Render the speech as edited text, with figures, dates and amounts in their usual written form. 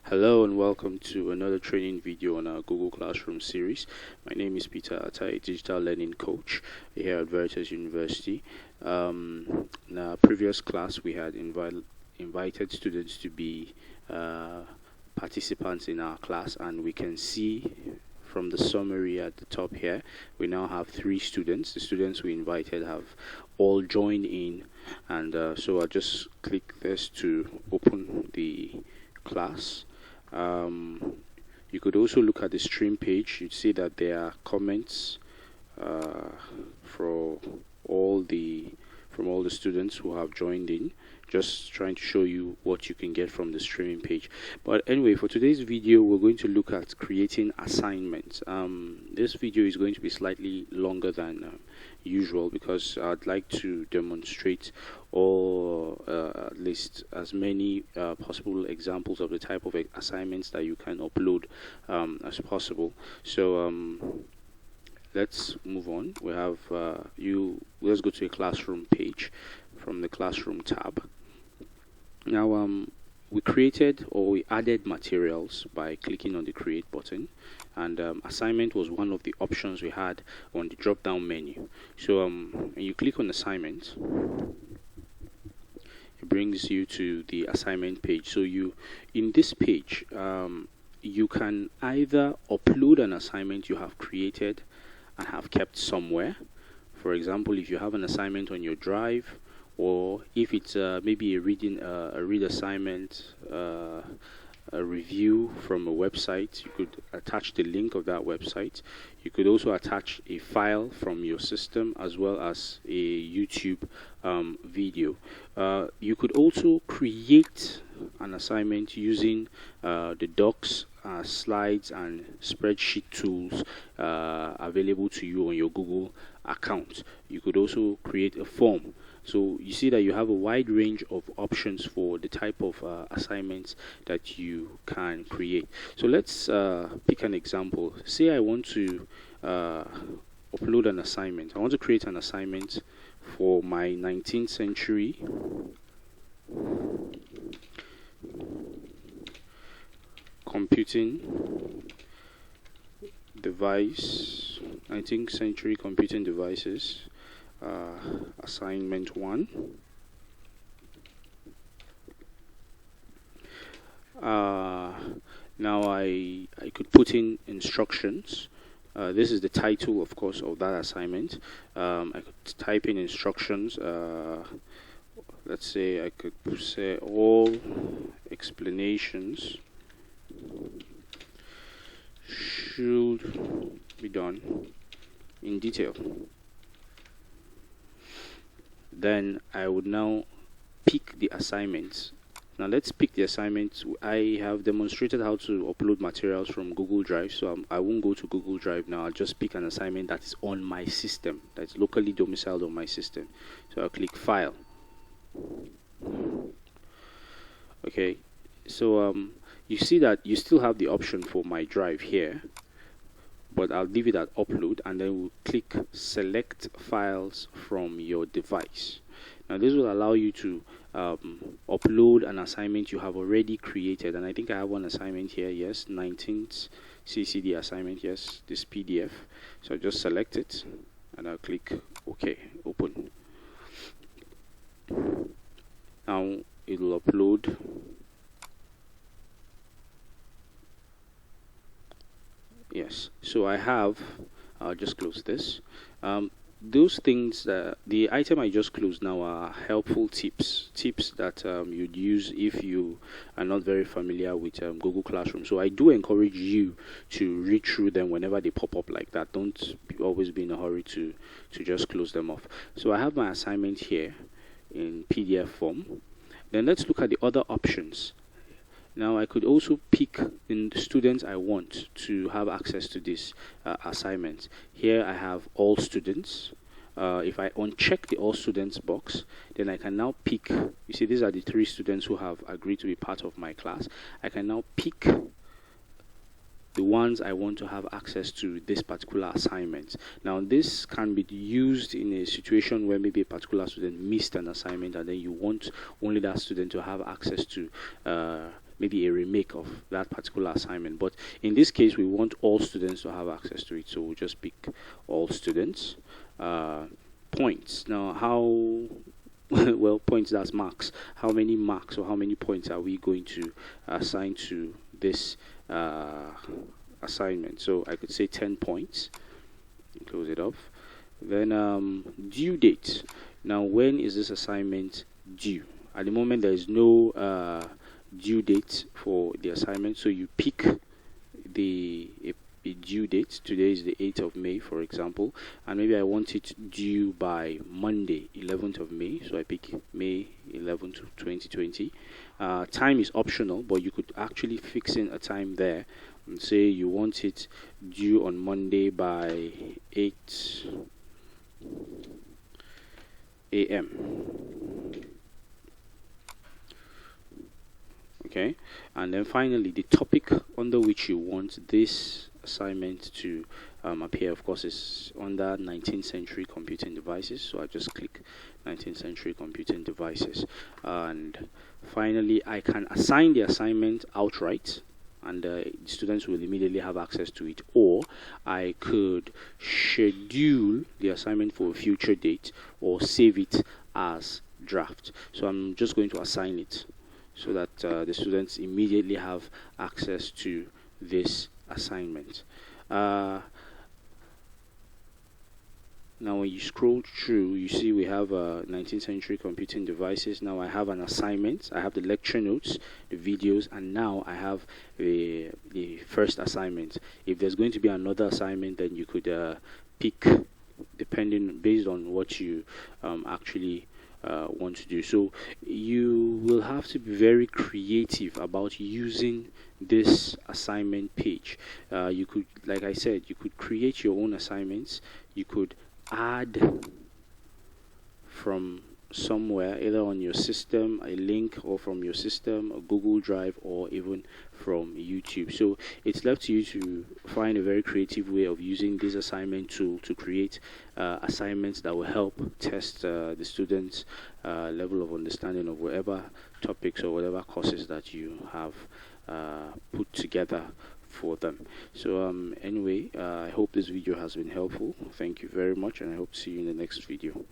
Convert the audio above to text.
Hello and welcome to another training video on our Google Classroom series. My name is Peter Atai, Digital Learning Coach here at Veritas University. In our previous class, we had invited students to be participants in our class, and we can see from the summary at the top here, we now have 3 students. The students we invited have all joined in, and so I'll just click this to open the class. You could also look at the stream page. You'd see that there are comments from all the students who have joined in, just trying to show you what you can get from the streaming page. But anyway, for today's video, we're going to look at creating assignments. This video is going to be slightly longer than usual because I'd like to demonstrate or at least as many possible examples of the type of assignments that you can upload as possible. So let's move on. We have let's go to a classroom page from the classroom tab. Now we created or we added materials by clicking on the create button, and assignment was one of the options we had on the drop down menu. So when you click on assignment, it brings you to the assignment page. So in this page you can either upload an assignment you have created and have kept somewhere. For example, if you have an assignment on your drive, or if it's maybe a read assignment, a review from a website, you could attach the link of that website. You could also attach a file from your system as well as a YouTube video. You could also create an assignment using the docs, slides and spreadsheet tools available to you on your Google account. You could also create a form. So you see that you have a wide range of options for the type of assignments that you can create. So let's pick an example. Say I want to upload an assignment. I want to create an assignment for my 19th century computing device, 19th century computing devices, assignment 1. Now I could put in instructions. This is the title, of course, of that assignment. I could type in instructions. Let's say I could say all explanations should be done in detail. Then I would now pick the assignments. Now let's pick the assignments. I have demonstrated how to upload materials from Google Drive, so I won't go to Google Drive now. I'll just pick an assignment that is on my system, that's locally domiciled on my system. So I'll click File. Okay, so you see that you still have the option for my drive here, but I'll leave it at upload, and then we'll click select files from your device. Now this will allow you to upload an assignment you have already created, and I think I have one assignment here. Yes, 19th CCD assignment. Yes, this PDF. So I'll just select it and I'll click OK, open. Now it will upload. Yes, so I'll just close this. Those things, the item I just closed now are helpful tips that you'd use if you are not very familiar with Google Classroom. So I do encourage you to read through them whenever they pop up like that. Don't always be in a hurry to just close them off. So I have my assignment here in PDF form. Then let's look at the other options. Now I could also pick in the students I want to have access to this assignment. Here I have all students. If I uncheck the all students box, then I can now pick, you see these are the 3 students who have agreed to be part of my class. I can now pick the ones I want to have access to this particular assignment. Now this can be used in a situation where maybe a particular student missed an assignment and then you want only that student to have access to maybe a remake of that particular assignment. But in this case, we want all students to have access to it, so we'll just pick all students. Points. Now, how well, points, that's marks. How many marks or how many points are we going to assign to this assignment? So I could say 10 points. Close it off. Then due date. Now, when is this assignment due? At the moment, there is no due date for the assignment, so you pick a due date. Today is the 8th of May, for example, and maybe I want it due by Monday, 11th of May, so I pick May 11th, 2020. Time is optional, but you could actually fix in a time there and say you want it due on Monday by 8 a.m. Okay, and then finally the topic under which you want this assignment to appear, of course, is under 19th century computing devices, so I just click 19th century computing devices, and finally I can assign the assignment outright, and the students will immediately have access to it, or I could schedule the assignment for a future date or save it as draft. So I'm just going to assign it so that the students immediately have access to this assignment. Now when you scroll through, you see we have 19th century computing devices. Now I have an assignment, I have the lecture notes, the videos, and now I have the first assignment. If there's going to be another assignment, then you could pick depending based on what you actually want to do. So you will have to be very creative about using this assignment page. You could, like I said, you could create your own assignments. You could add from somewhere, either on your system, a link, or from your system, a Google Drive, or even from YouTube. So it's left to you to find a very creative way of using this assignment tool to create assignments that will help test the students' level of understanding of whatever topics or whatever courses that you have put together for them. So anyway, I hope this video has been helpful. Thank you very much, and I hope to see you in the next video.